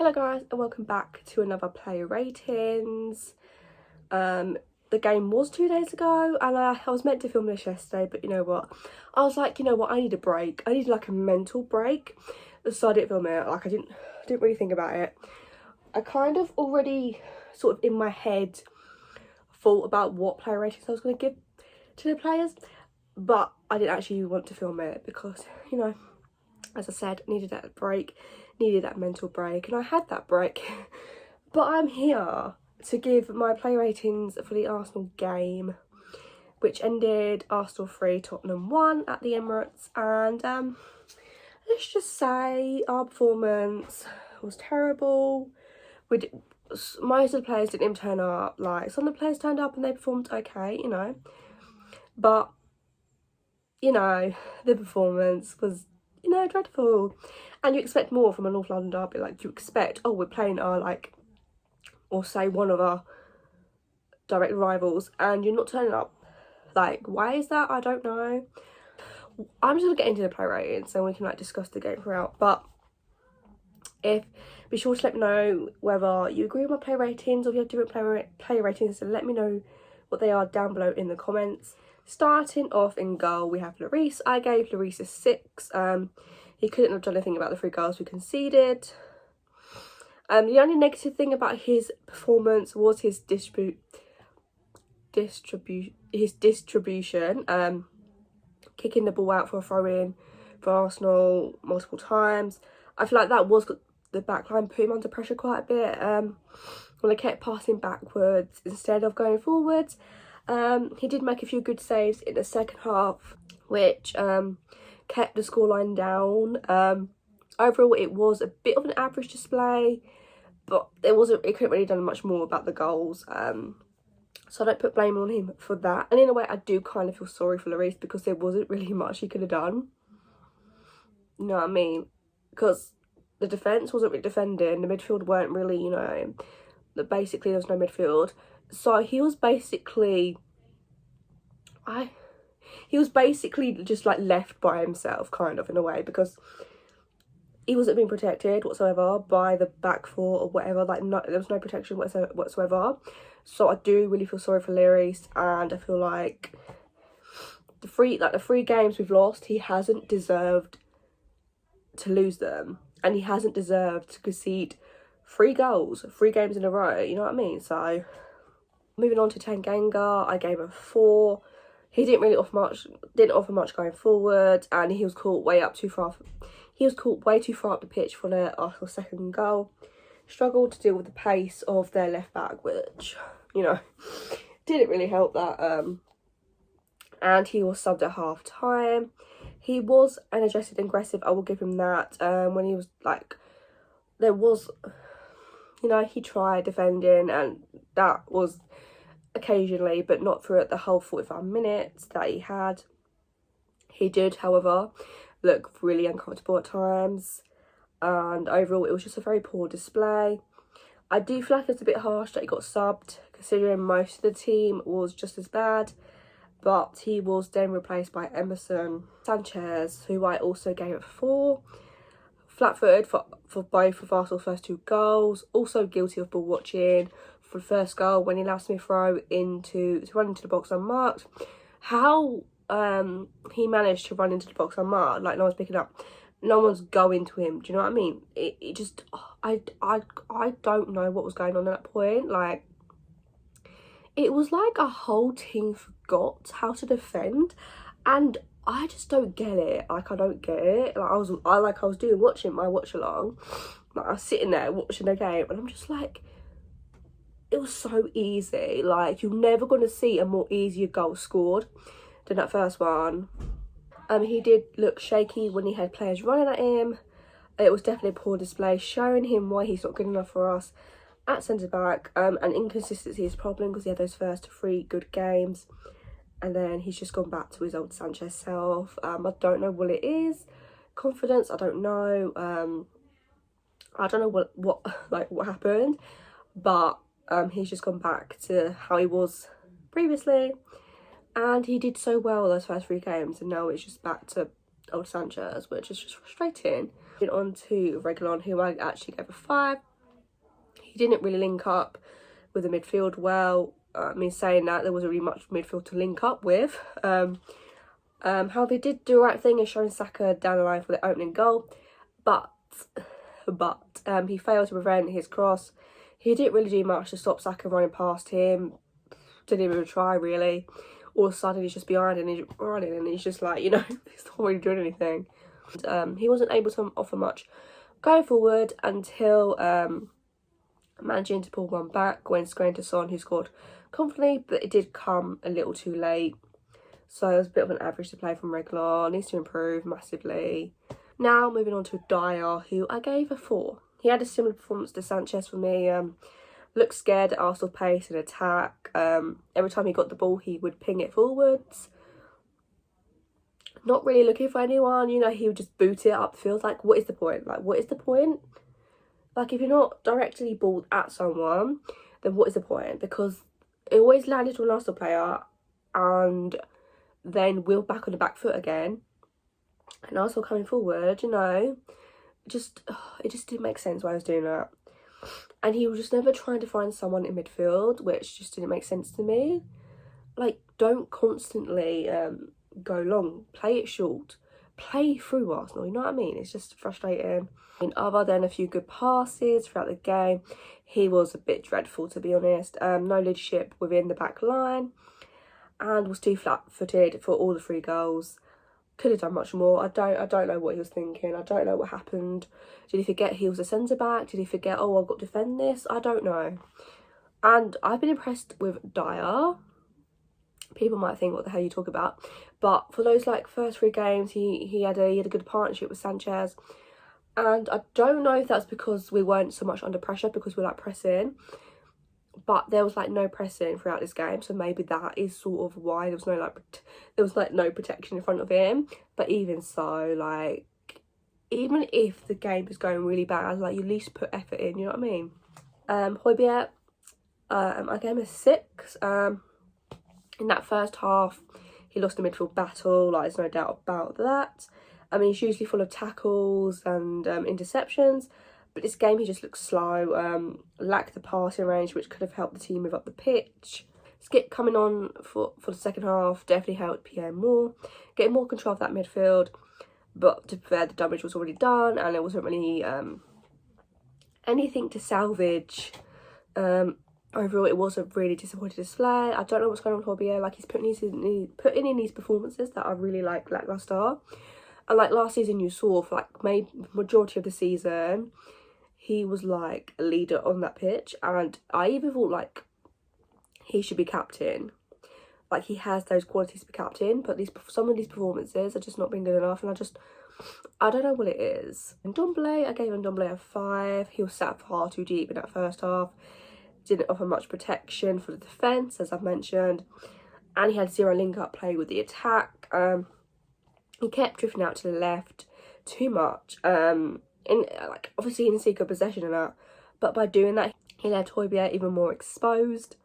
Hello guys and welcome back to another player ratings. The game was 2 days ago and I was meant to film this yesterday, but you know what, I was like, you know what, I need a break. I need like a mental break, so I didn't film it. Like I didn't really think about it. I kind of already sort of in my head thought about what player ratings I was going to give to the players, but I didn't actually want to film it because, you know, as I said, needed that break, needed that mental break, and I had that break. But I'm here to give my play ratings for the Arsenal game, which ended Arsenal 3, Tottenham 1 at the Emirates. And let's just say our performance was terrible. Most of the players didn't even turn up. Like, some of the players turned up and they performed okay, you know. But, you know, the performance was, you know, dreadful. And you expect more from a North London derby. Like, you expect, oh, we're playing our, like, or say one of our direct rivals, and you're not turning up. Like, why is that? I don't know. I'm just gonna get into the play ratings and we can, like, discuss the game throughout. But be sure to let me know whether you agree with my play ratings or if you have different play ratings, and let me know what they are down below in the comments. Starting off in goal, we have Lloris. I gave Lloris a 6. He couldn't have done anything about the 3 goals we conceded. The only negative thing about his performance was his distribution. Kicking the ball out for a throw-in for Arsenal multiple times. I feel like that was the backline put him under pressure quite a bit. When they kept passing backwards instead of going forwards. He did make a few good saves in the second half, which kept the scoreline down. Overall, it was a bit of an average display, but it couldn't really done much more about the goals. So I don't put blame on him for that. And in a way, I do kind of feel sorry for Lloris because there wasn't really much he could have done. You know what I mean? Because the defence wasn't really defending, the midfield weren't really, you know, basically there was no midfield. So he was basically, just like left by himself, kind of, in a way, because he wasn't being protected whatsoever by the back four or whatever. Like, there was no protection whatsoever. So I do really feel sorry for Lloris, and I feel like the 3 games we've lost, he hasn't deserved to lose them, and he hasn't deserved to concede 3 goals 3 games in a row. You know what I mean? So moving on to Tanganga, I gave him a 4. He didn't really offer much going forward, and he was caught way too far up the pitch for their Arsenal second goal. Struggled to deal with the pace of their left back, which, you know, didn't really help that. And he was subbed at half time. He was energetic and aggressive, I will give him that. When he was like, you know, he tried defending, and that was occasionally, but not throughout the whole 45 minutes that he had. He did, however, look really uncomfortable at times, and overall it was just a very poor display. I do feel like it's a bit harsh that he got subbed, considering most of the team was just as bad, but he was then replaced by Emerson Sanchez, who I also gave a 4. Flat-footed for both of Arsenal's first 2 goals, also guilty of ball watching for the first goal when he allowed Smith Rowe to run into the box unmarked. How he managed to run into the box unmarked, like no one's picking up, no one's going to him, do you know what I mean? It just, I don't know what was going on at that point. Like, it was like a whole team forgot how to defend, and I just don't get it. Like, I don't get it. Like, I was watching my watch along, like I was sitting there watching the game, and I'm just like, it was so easy. Like, you're never going to see a more easier goal scored than that first one. He did look shaky when he had players running at him. It was definitely a poor display, showing him why he's not good enough for us at centre-back. And inconsistency is a problem because he had those first 3 good games, and then he's just gone back to his old Sanchez self. I don't know what it is. Confidence, I don't know. I don't know what happened, but he's just gone back to how he was previously. And he did so well those first 3 games, and now it's just back to old Sanchez, which is just frustrating. On to Reguilon, who I actually gave a 5. He didn't really link up with the midfield well. I mean, saying that, there wasn't really much midfield to link up with. How they did do the right thing is showing Saka down the line for the opening goal, but he failed to prevent his cross. He didn't really do much to stop Saka running past him. Didn't even try, really. All of a sudden, he's just behind and he's running, and he's just like, you know, he's not really doing anything. He wasn't able to offer much going forward until managing to pull one back when scoring to Son, who scored confidently, but it did come a little too late. So it was a bit of an average to play from regular. Needs to improve massively. Now moving on to Dyer, who I gave a 4. He had a similar performance to Sanchez for me. Looked scared at Arsenal pace and attack. Every time he got the ball, he would ping it forwards. Not really looking for anyone, you know, he would just boot it up the field. Like, what is the point? Like, what is the point? Like, if you're not directly balled at someone, then what is the point? Because it always landed to an Arsenal player and then wheeled back on the back foot again. And Arsenal coming forward, you know, it just didn't make sense why I was doing that. And he was just never trying to find someone in midfield, which just didn't make sense to me. Like, don't constantly go long. Play it short. Play through Arsenal, you know what I mean? It's just frustrating. And other than a few good passes throughout the game, he was a bit dreadful, to be honest. No leadership within the back line and was too flat-footed for all the 3 goals. Could have done much more. I don't know what he was thinking. I don't know what happened. Did he forget he was a centre-back? Did he forget, oh, I've got to defend this? I don't know. And I've been impressed with Dyer. People might think, what the hell you talk about? But for those like first 3 games, he had a good partnership with Sanchez. And I don't know if that's because we weren't so much under pressure because we were like pressing. But there was like no pressing throughout this game, so maybe that is sort of why there was no protection in front of him. But even so, like, even if the game is going really bad, like, you at least put effort in, you know what I mean? Højbjerg, I gave him a 6. In that first half, he lost the midfield battle, like, there's no doubt about that. I mean, he's usually full of tackles and interceptions, but this game he just looked slow, lacked the passing range, which could have helped the team move up the pitch. Skip coming on for the second half definitely helped Pierre more, getting more control of that midfield. But to be fair, the damage was already done and there wasn't really anything to salvage. Overall, it was a really disappointing display. I don't know what's going on with Højbjerg. Like, he's putting in these performances that I really like lackluster. And like last season, you saw for like majority of the season, he was like a leader on that pitch, and I even thought like he should be captain. Like, he has those qualities to be captain, but some of these performances are just not been good enough, and I don't know what it is. And Ndombele, I gave Ndombele a 5. He was sat far too deep in that first half. Didn't offer much protection for the defence, as I've mentioned, and he had 0 link-up play with the attack. He kept drifting out to the left too much, like obviously in seeker possession and that, but by doing that, he left Højbjerg even more exposed.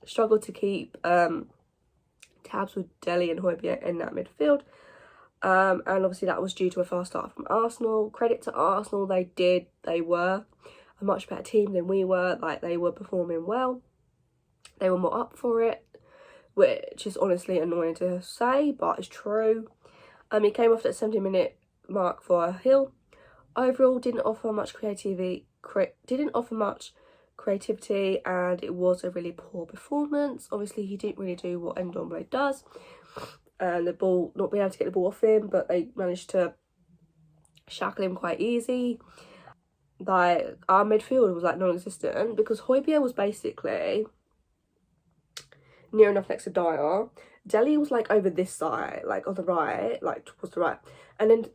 Struggled to keep tabs with Dele and Højbjerg in that midfield, and obviously that was due to a fast start from Arsenal. Credit to Arsenal, they were a much better team than we were. Like, they were performing well, they were more up for it, which is honestly annoying to say, but it's true. He came off at 70-minute mark for a Hill. Overall, didn't offer much creativity, and it was a really poor performance. Obviously, he didn't really do what Ndombele does, and the ball, not being able to get the ball off him, but they managed to shackle him quite easy. Like, our midfield was like non-existent because Højbjerg was basically near enough next to Dyer. Dele was like over this side, like on the right, like towards the right, and then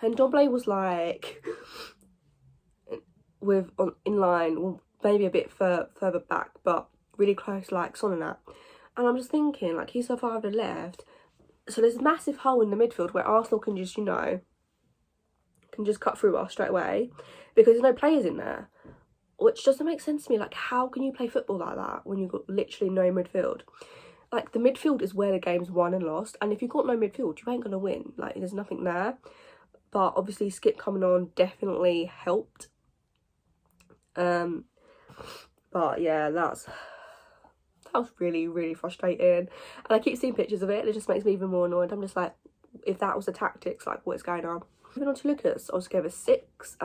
Ndombele was like in line, well, maybe a bit further back, but really close, like Son and that. And I'm just thinking, like, he's so far over the left, so there's a massive hole in the midfield where Arsenal can just, you know, can just cut through us straight away because there's no players in there, which doesn't make sense to me. Like, how can you play football like that when you've got literally no midfield? Like, the midfield is where the game's won and lost, and if you've got no midfield, you ain't gonna win. Like, there's nothing there. But obviously, Skip coming on definitely helped. But yeah, that was really, really frustrating. And I keep seeing pictures of it and it just makes me even more annoyed. I'm just like, if that was the tactics, like, what is going on? Moving on to Lucas, I also gave a 6.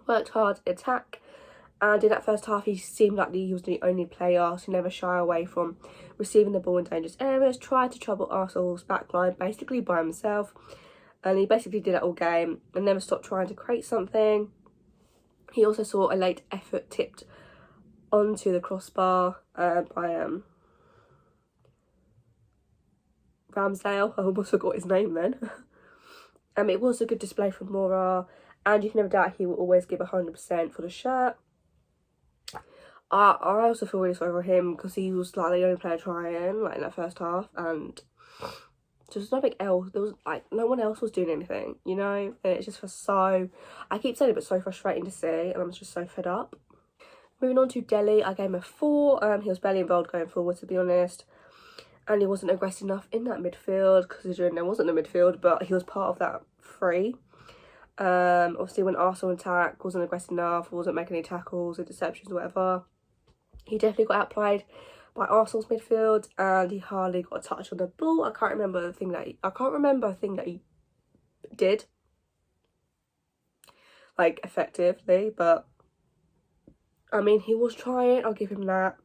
Worked hard, attack. And in that first half, he seemed like he was the only player to never shy away from receiving the ball in dangerous areas, tried to trouble Arsenal's backline basically by himself. And he basically did it all game and never stopped trying to create something. He also saw a late effort tipped onto the crossbar by Ramsdale. I almost forgot his name then. It was a good display from Mora, and you can never doubt he will always give 100% for the shirt. I also feel really sorry for him because he was like the only player trying like in that first half, and just nothing else. There was like no one else was doing anything, you know. And it's just so, I keep saying it, but so frustrating to see, and I'm just so fed up. Moving on to Delhi, I gave him a 4. He was barely involved going forward, to be honest, and he wasn't aggressive enough in that midfield, considering there wasn't a midfield, but he was part of that 3. Obviously when Arsenal attacked, wasn't aggressive enough, wasn't making any tackles, interceptions, whatever. He definitely got outplayed by Arsenal's midfield, and he hardly got a touch on the ball. I can't remember a thing that he did, like, effectively, but I mean, he was trying, I'll give him that.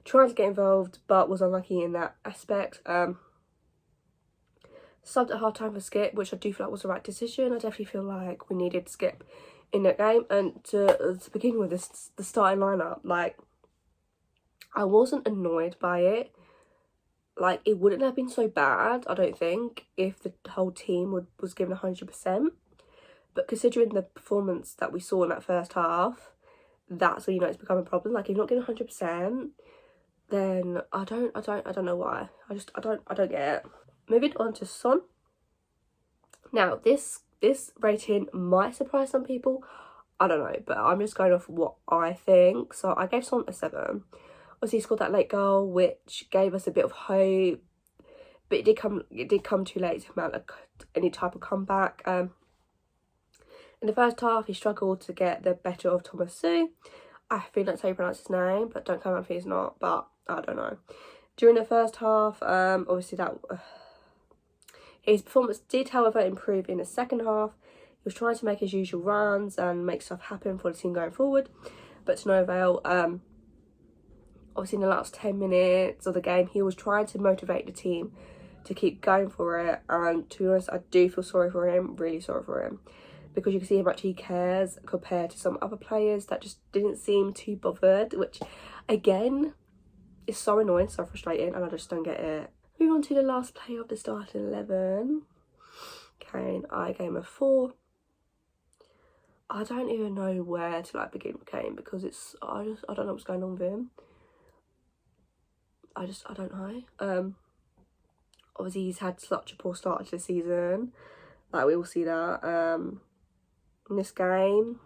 Trying to get involved, but was unlucky in that aspect. Subbed at half time for Skip, which I do feel like was the right decision. I definitely feel like we needed Skip in that game. And to begin with, the starting lineup, like, I wasn't annoyed by it. Like, it wouldn't have been so bad, I don't think, if the whole team was given 100%. But considering the performance that we saw in that first half, that's when you know it's become a problem. Like, if you're not getting 100%, then I don't know why. I don't get it. Moving on to Son. Now, this rating might surprise some people. I don't know, but I'm just going off what I think. So I gave Son a 7. Obviously, he scored that late goal, which gave us a bit of hope, but it did come too late to mount any type of comeback. In the first half, he struggled to get the better of Thomas Su. I think that's how you pronounce his name, but don't come up if he's not, but I don't know. During the first half, obviously his performance did, however, improve in the second half. He was trying to make his usual runs and make stuff happen for the team going forward, but to no avail. Obviously, in the last 10 minutes of the game, he was trying to motivate the team to keep going for it. And to be honest, I do feel sorry for him, really sorry for him, because you can see how much he cares compared to some other players that just didn't seem too bothered, which, again, is so annoying, so frustrating, and I just don't get it. Moving on to the last player of the starting 11, Kane. I gave him a 4. I don't even know where to like begin with Kane, because I don't know what's going on with him. I don't know. Obviously he's had such a poor start to the season, like we all see that. In this game,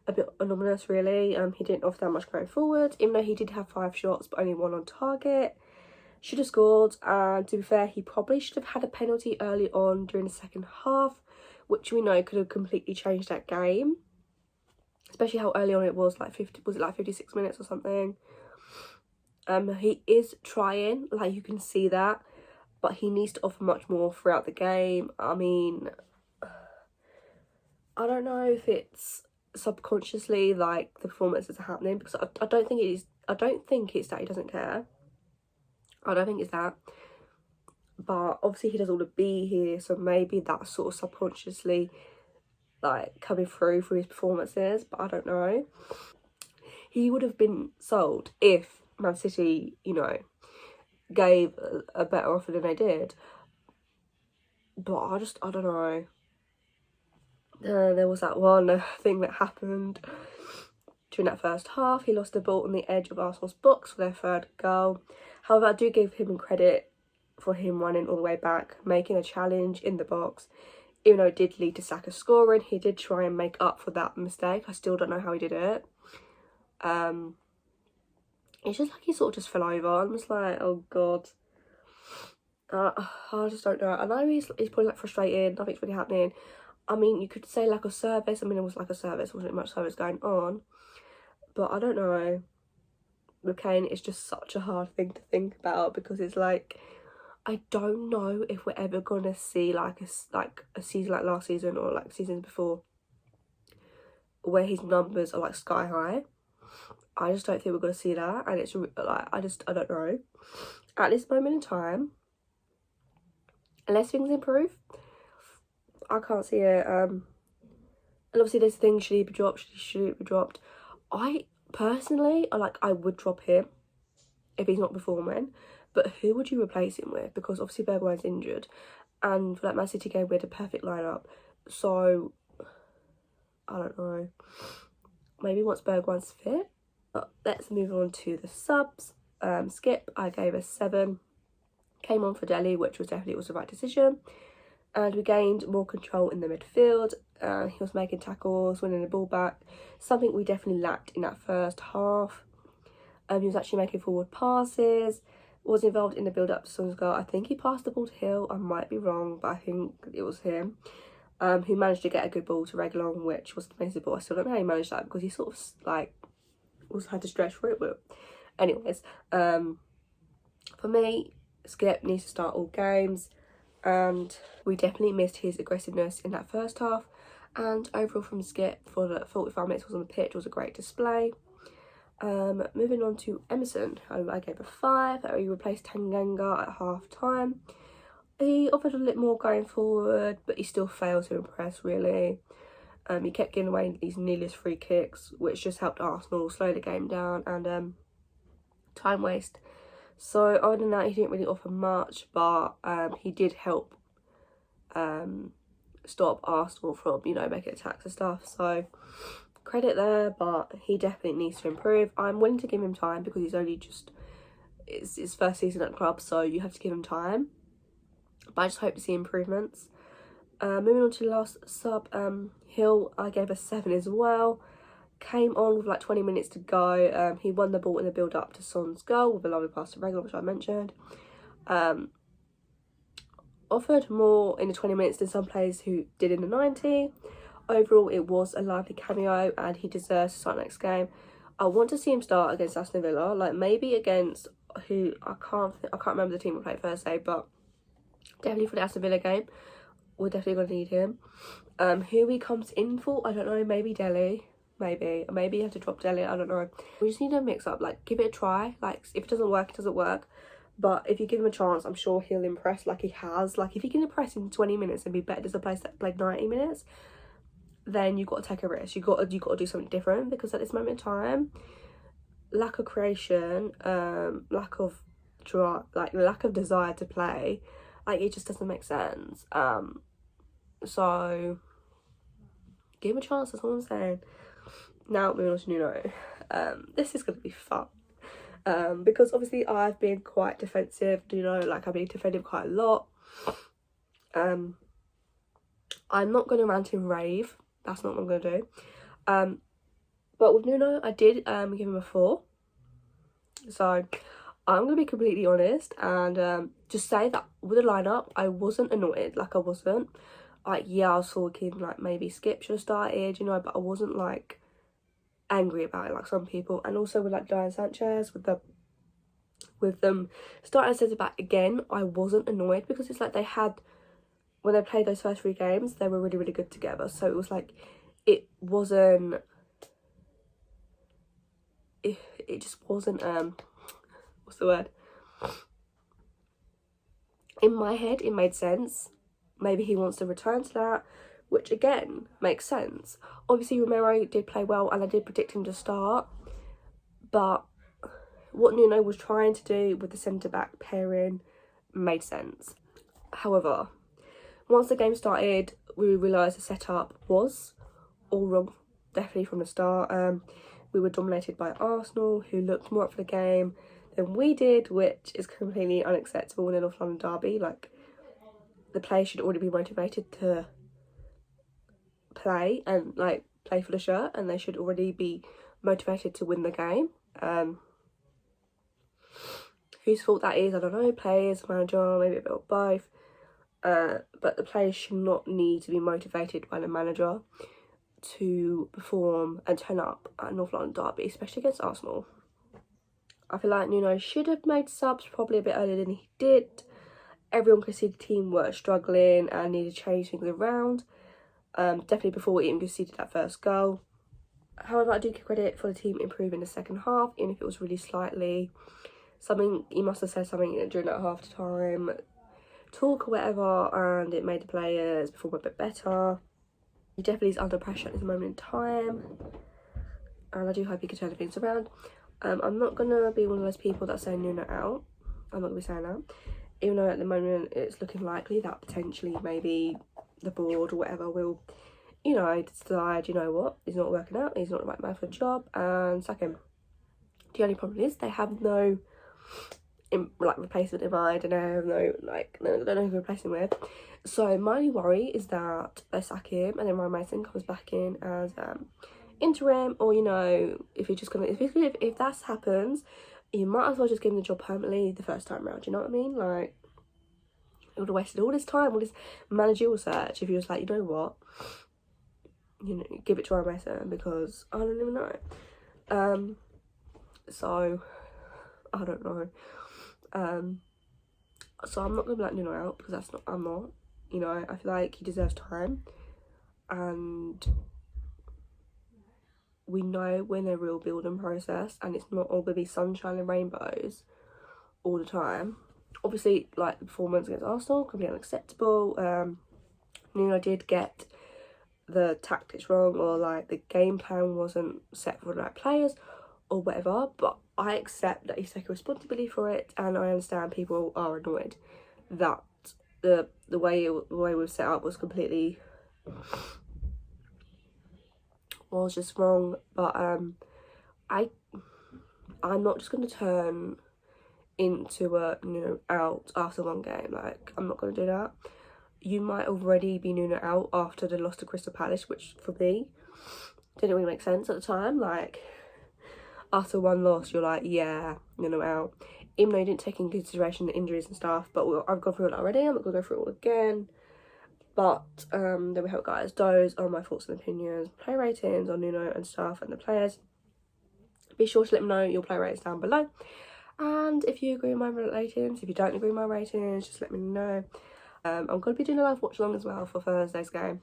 a bit anomalous really. He didn't offer that much going forward, even though he did have 5 shots but only 1 on target. Should have scored, and to be fair, he probably should have had a penalty early on during the second half, which we know could have completely changed that game, especially how early on it was, like 56 minutes or something. He is trying, like you can see that, but he needs to offer much more throughout the game. I mean, I don't know if it's subconsciously like the performances are happening, because I don't think it is. I don't think it's that he doesn't care. I don't think it's that, but obviously he doesn't want to be here, so maybe that's sort of subconsciously like coming through his performances, but I don't know. He would have been sold if Man City, you know, gave a better offer than they did, but I don't know. There was that one thing that happened during that first half. He lost the ball on the edge of Arsenal's box for their 3rd goal. However, I do give him credit for him running all the way back, making a challenge in the box. Even though it did lead to Saka scoring, he did try and make up for that mistake. I still don't know how he did it. It's just like he sort of just fell over. I'm just like, oh god. I just don't know. I know he's probably like frustrated, nothing's really happening. I mean, you could say lack of service. I mean, it was like a service, wasn't much service going on. But I don't know. With Kane, it's just such a hard thing to think about, because it's like, I don't know if we're ever gonna see like a season like last season or like seasons before where his numbers are like sky high. I just don't think we're gonna see that, and it's like I don't know. At this moment in time, unless things improve, I can't see it. And obviously there's things should he be dropped, should he be dropped. I personally, I would drop him if he's not performing, but who would you replace him with? Because obviously Bergwijn's injured, and for that Man City game we had a perfect lineup, so I don't know. Maybe once Bergwijn's fit. But let's move on to the subs. Skip, I gave a 7. Came on for Delhi, which was definitely the right decision. And we gained more control in the midfield. He was making tackles, winning the ball back. Something we definitely lacked in that first half. He was actually making forward passes. Was involved in the build-up to Son's goal. I think he passed the ball to Hill. I might be wrong, but I think it was him. Who managed to get a good ball to Reguilon, which was amazing ball. I still don't know how he managed that, because he sort of like also had to stretch for it. But anyways, for me, Skip needs to start all games, and we definitely missed his aggressiveness in that first half. And overall from Skip, for the 45 minutes was on the pitch, was a great display. Moving on to Emerson, I gave a 5. He replaced Tanganga at half time. He offered a little more going forward, but he still failed to impress, really. He kept giving away these needless free kicks, which just helped Arsenal slow the game down, and time waste. So other than that, he didn't really offer much, but he did help stop Arsenal from, making attacks and stuff. So credit there, but he definitely needs to improve. I'm willing to give him time, because he's only it's his first season at the club, so you have to give him time. But I just hope to see improvements. Moving on to the last sub, Hill, I gave a 7 as well. Came on with like 20 minutes to go. He won the ball in the build up to Son's goal with a lovely pass to Reguilon, which I mentioned. Offered more in the 20 minutes than some players who did in the 90. Overall, it was a lively cameo, and he deserves to start next game. I want to see him start against Aston Villa, like maybe against who I can't remember the team we played Thursday, but definitely for the Aston Villa game, we're definitely going to need him. Who he comes in for, I don't know, maybe Delhi, maybe you have to drop Delhi, I don't know. We just need to mix up, like give it a try, like if it doesn't work, it doesn't work. But if you give him a chance, I'm sure he'll impress like he has. Like if he can impress in 20 minutes and be better than a place that played 90 minutes, then you've got to take a risk. You've got to do something different, because at this moment in time, lack of creation, lack of desire to play, like it just doesn't make sense. So give him a chance, that's all I'm saying. Now moving on to Nuno. This is going to be fun. Because obviously I've been quite defensive, I've been defending quite a lot. I'm not going to rant and rave, that's not what I'm going to do. But with Nuno, I did give him a 4. So I'm going to be completely honest, and just say that with the lineup, I wasn't annoyed, I wasn't. Yeah, I was talking, maybe Skip should have started, but I wasn't, angry about it like some people. And also with Dion Sanchez, with them starting as centre back again, I wasn't annoyed, because it's they had, when they played those first 3 games, they were really, really good together. So it was it wasn't, it just wasn't what's the word, in my head it made sense. Maybe he wants to return to that, which again makes sense. Obviously Romero did play well, and I did predict him to start, but what Nuno was trying to do with the centre-back pairing made sense. However, once the game started, we realised the setup was all wrong, definitely from the start. We were dominated by Arsenal, who looked more up for the game than we did, which is completely unacceptable in a North London derby. The players should already be motivated to play and play for the shirt, and they should already be motivated to win the game. Whose fault that is, I don't know, players, manager, maybe a bit of both. But the players should not need to be motivated by the manager to perform and turn up at North London derby, especially against Arsenal. I feel like Nuno should have made subs probably a bit earlier than he did. Everyone could see the team were struggling and needed to change things around. Definitely before we even conceded that first goal. However, I do give credit for the team improving the second half, even if it was really slightly. Something, he must have said something during that half time, talk or whatever, and it made the players perform a bit better. He definitely is under pressure at this moment in time, and I do hope he can turn things around. I'm not going to be one of those people that say Nuno out. I'm not going to be saying that. Even though at the moment it's looking likely that potentially maybe the board or whatever will, you know, decide, you know what, he's not working out, he's not the right man for the job, and sack him. The only problem is they have no replacement in mind, and they have no, they don't know who to replace him with. So my only worry is that they sack him and then Ryan Mason comes back in as interim, or, you know, if you're just gonna, if that happens, you might as well just give him the job permanently the first time round. You know what I mean? Like, it would have wasted all this time, all this managerial search, if he was like, you know what, you know, give it to Ryan Mason, because I don't even know. So I don't know. So I'm not gonna be like Nuno out, because that's not, I'm not, you know, I feel like he deserves time, and we know we're in a real building process, and it's not all gonna be sunshine and rainbows all the time. Obviously, like, the performance against Arsenal can be unacceptable. Nuno did get the tactics wrong, or like the game plan wasn't set for the right players or whatever, but I accept that he's taking responsibility for it, and I understand people are annoyed that the way it was set up was completely just wrong. But I'm not just going to turn into a Nuno out after one game. Like, I'm not going to do that. You might already be Nuno out after the loss to Crystal Palace, which for me didn't really make sense at the time. Like, after one loss, you're like, yeah, Nuno out. Even though you didn't take into consideration the injuries and stuff, but I've gone through it already. I'm not going to go through it all again. But there we have it, guys. Those are my thoughts and opinions, play ratings on Nuno and stuff, and the players. Be sure to let me know your play ratings down below. And if you agree with my ratings, if you don't agree with my ratings, just let me know. I'm going to be doing a live watch along as well for Thursday's game.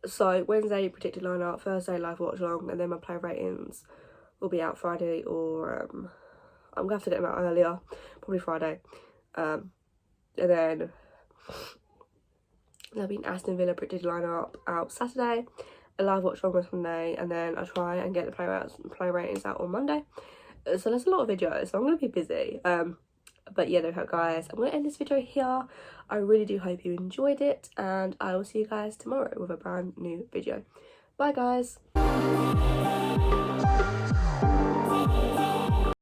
So Wednesday predicted lineup, Thursday live watch along, and then my play ratings will be out Friday, or I'm going to have to get them out earlier, probably Friday. And then there'll be an Aston Villa predicted lineup out Saturday, a live watch along on Sunday, and then I'll try and get the play ratings out on Monday. So there's a lot of videos, so I'm going to be busy. But yeah, there we go, guys. I'm going to end this video here. I really do hope you enjoyed it, and I will see you guys tomorrow with a brand new video. Bye, guys.